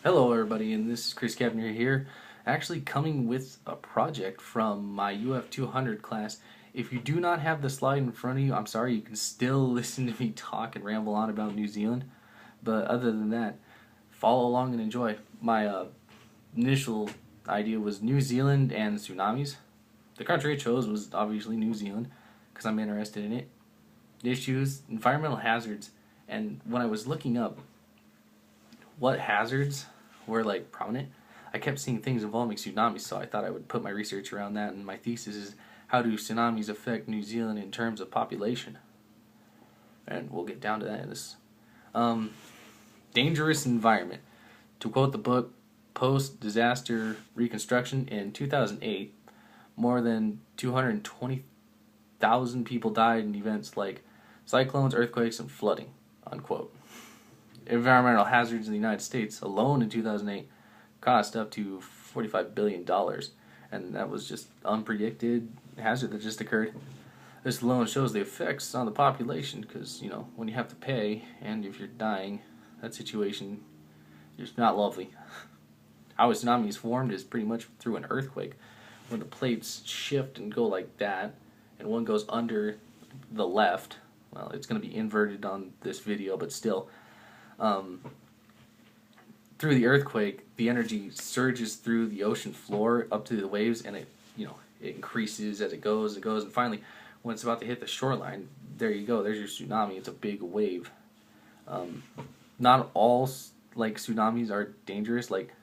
Hello, everybody, and this is Chris Kavner here, actually coming with a project from my UF 200 class. If you do not have the slide in front of you, I'm sorry, you can still listen to me talk and ramble on about New Zealand, but other than that, follow along and enjoy. My initial idea was New Zealand and tsunamis. The country I chose was obviously New Zealand, because I'm interested in it. Issues, environmental hazards, and when I was looking up what hazards were like prominent, I kept seeing things involving tsunamis, so I thought I would put my research around that. And my thesis is how do tsunamis affect New Zealand in terms of population? And we'll get down to that in this. Um, Dangerous environment. To quote the book Post Disaster Reconstruction in 2008, more than 220,000 people died in events like cyclones, earthquakes, and flooding. Unquote. Environmental hazards in the United States alone in 2008 cost up to $45 billion, and that was just unpredicted hazard that just occurred. This alone shows the effects on the population because, when you have to pay and if you're dying, that situation is not lovely. How a tsunami is formed is pretty much through an earthquake. When the plates shift and go like that, and one goes under the left, well, it's going to be inverted on this video, but still, um, through the earthquake, the energy surges through the ocean floor up to the waves, and it increases as it goes and goes, and finally, when it's about to hit the shoreline, there you go. There's your tsunami. It's a big wave. Um, Not all like tsunamis are dangerous. Like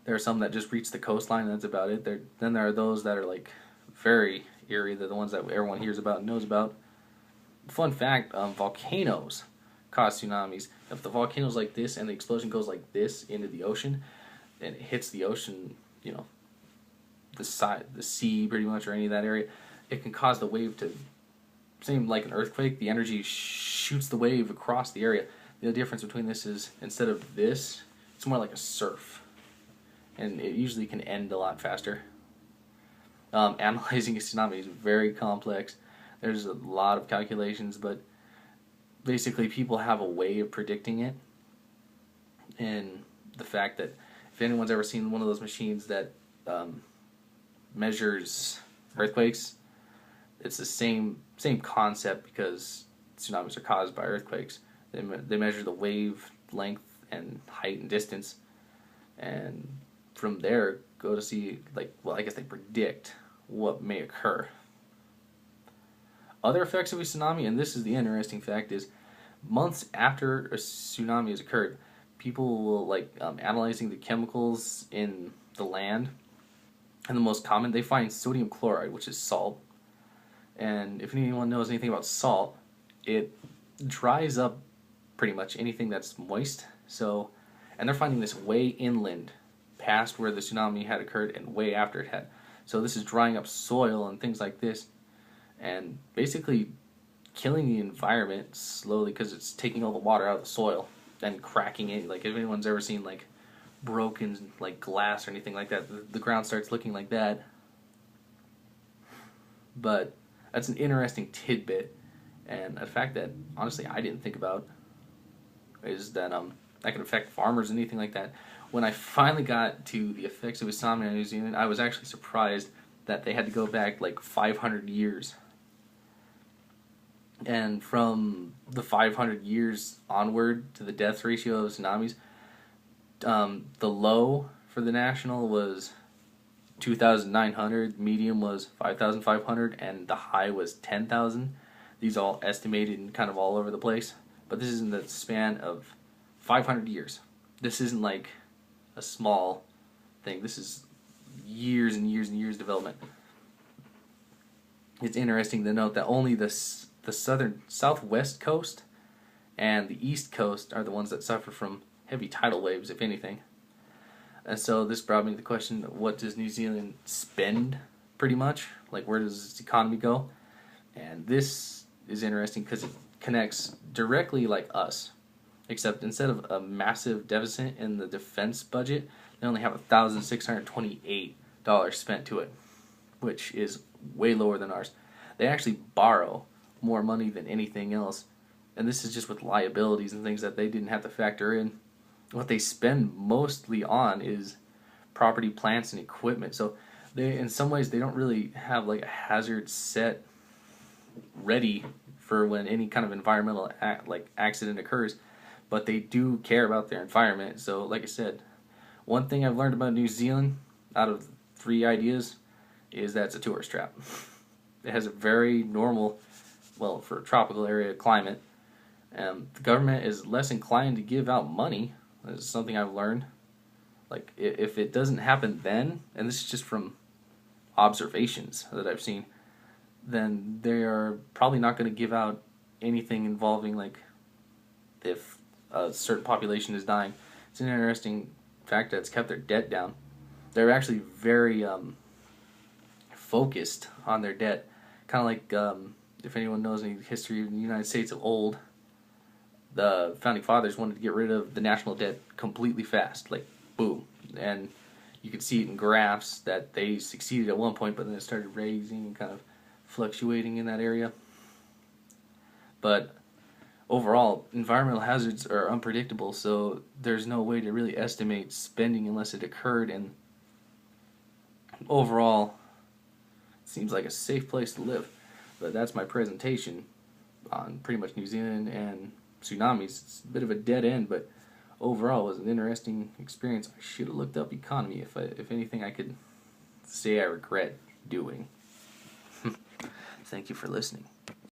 there are some that just reach the coastline, and that's about it. Then there are those that are like very eerie. They're the ones that everyone hears about and knows about. Fun fact: volcanoes cause tsunamis. If the volcano's like this and the explosion goes like this into the ocean, and it hits the ocean, the sea, pretty much, or any of that area, it can cause the wave to, same like an earthquake. The energy shoots the wave across the area. The difference between this is instead of this, it's more like a surf, and it usually can end a lot faster. Analyzing a tsunami is very complex. There's a lot of calculations, but basically people have a way of predicting it, and the fact that if anyone's ever seen one of those machines that measures earthquakes, it's the same concept because tsunamis are caused by earthquakes. They measure the wave length and height and distance, and from there go to see I guess they predict what may occur. Other effects of a tsunami, and this is the interesting fact, is months after a tsunami has occurred, people will analyzing the chemicals in the land, and the most common they find sodium chloride, which is salt. And if anyone knows anything about salt, it dries up pretty much anything that's moist. So, and they're finding this way inland, past where the tsunami had occurred and way after it had. So this is drying up soil and things like this, and basically killing the environment slowly because it's taking all the water out of the soil and cracking it. Like if anyone's ever seen broken glass or anything like that, the ground starts looking like that. But that's an interesting tidbit, and a fact that honestly I didn't think about is that that can affect farmers and anything like that. When I finally got to the effects of a tsunami in New Zealand, I was actually surprised that they had to go back 500 years. And from the 500 years onward to the death ratio of tsunamis, the low for the national was 2,900, medium was 5,500, and the high was 10,000. These all estimated and kind of all over the place. But this is in the span of 500 years. This isn't like a small thing. This is years and years and years development. It's interesting to note that only the southern southwest coast and the east coast are the ones that suffer from heavy tidal waves, if anything. And so this brought me to the question, what does New Zealand spend, pretty much? Where does its economy go? And this is interesting because it connects directly like us, except instead of a massive deficit in the defense budget, they only have $1,628 spent to it, which is way lower than ours. They actually borrow more money than anything else, and this is just with liabilities and things that they didn't have to factor in. what they spend mostly on is property, plants, and equipment. So they, in some ways, they don't really have like a hazard set ready for when any kind of environmental accident occurs, but they do care about their environment. So, like I said, one thing I've learned about New Zealand out of 3 ideas is that it's a tourist trap. It has a very normal, well, for a tropical area climate. The government is less inclined to give out money. This is something I've learned. Like, if it doesn't happen then, and this is just from observations that I've seen, then they are probably not going to give out anything involving, like, if a certain population is dying. It's an interesting fact that it's kept their debt down. They're actually very focused on their debt. Kind of like, if anyone knows any history of the United States of old, the Founding Fathers wanted to get rid of the national debt completely fast. Like, boom. And you could see it in graphs that they succeeded at one point, but then it started raising and kind of fluctuating in that area. But overall, environmental hazards are unpredictable, so there's no way to really estimate spending unless it occurred, and overall, it seems like a safe place to live. But that's my presentation on pretty much New Zealand and tsunamis. It's a bit of a dead end, but overall, it was an interesting experience. I should have looked up economy if anything I could say I regret doing. Thank you for listening.